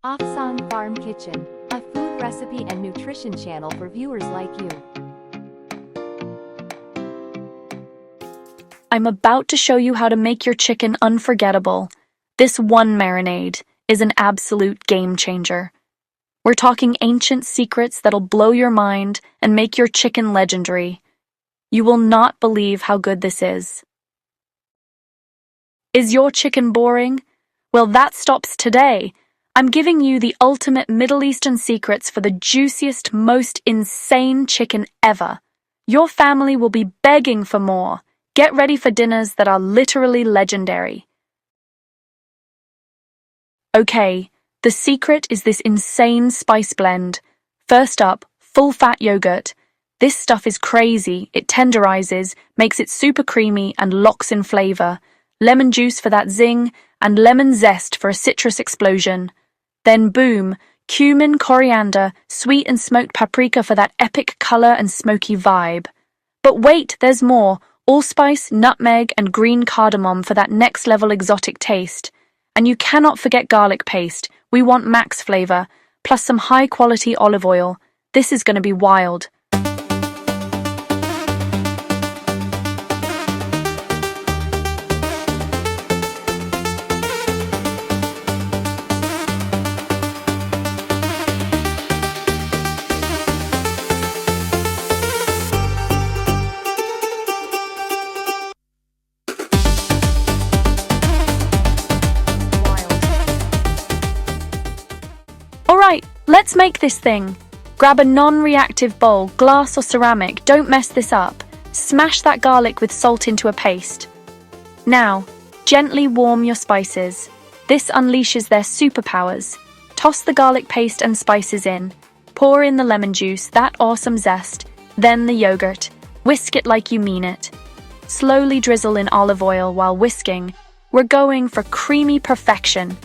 Afsan Farm Kitchen, a food recipe and nutrition channel for viewers like you. I'm about to show you how to make your chicken unforgettable. This one marinade is an absolute game changer. We're talking ancient secrets that'll blow your mind and make your chicken legendary. You will not believe how good this is. Is your chicken boring? Well, that stops today. I'm giving you the ultimate Middle Eastern secrets for the juiciest, most insane chicken ever. Your family will be begging for more. Get ready for dinners that are literally legendary. Okay, the secret is this insane spice blend. First up, full-fat yogurt. This stuff is crazy. It tenderizes, makes it super creamy, and locks in flavor. Lemon juice for that zing, and lemon zest for a citrus explosion. Then boom, cumin, coriander, sweet and smoked paprika for that epic color and smoky vibe. But wait, there's more. Allspice, nutmeg, and green cardamom for that next-level exotic taste. And you cannot forget garlic paste. We want max flavor, plus some high-quality olive oil. This is going to be wild. Alright, let's make this thing. Grab a non-reactive bowl, glass or ceramic, don't mess this up. Smash that garlic with salt into a paste. Now, gently warm your spices. This unleashes their superpowers. Toss the garlic paste and spices in. Pour in the lemon juice, that awesome zest, then the yogurt. Whisk it like you mean it. Slowly drizzle in olive oil while whisking. We're going for creamy perfection.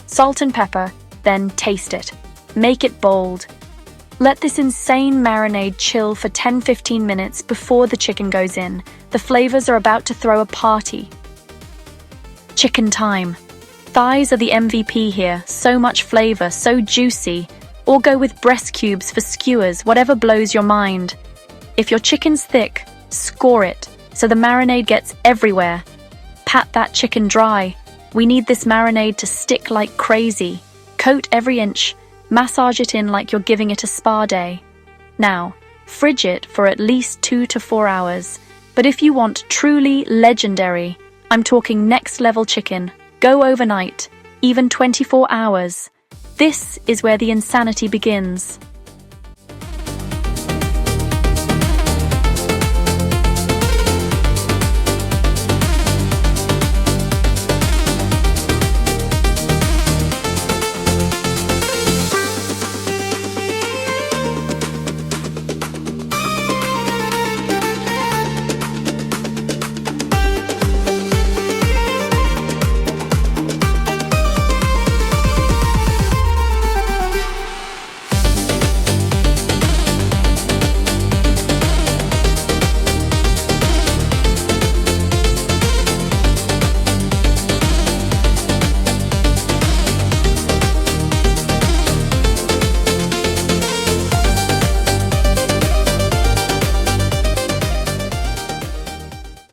Salt and pepper, then taste it. Make it bold. Let this insane marinade chill for 10-15 minutes before the chicken goes in. The flavors are about to throw a party. Chicken time. Thighs are the MVP here. So much flavor, so juicy. Or go with breast cubes for skewers, whatever blows your mind. If your chicken's thick, score it, so the marinade gets everywhere. Pat that chicken dry. We need this marinade to stick like crazy. Coat every inch. Massage it in like you're giving it a spa day. Now, fridge it for at least 2 to 4 hours. But if you want truly legendary, I'm talking next-level chicken, go overnight, even 24 hours. This is where the insanity begins.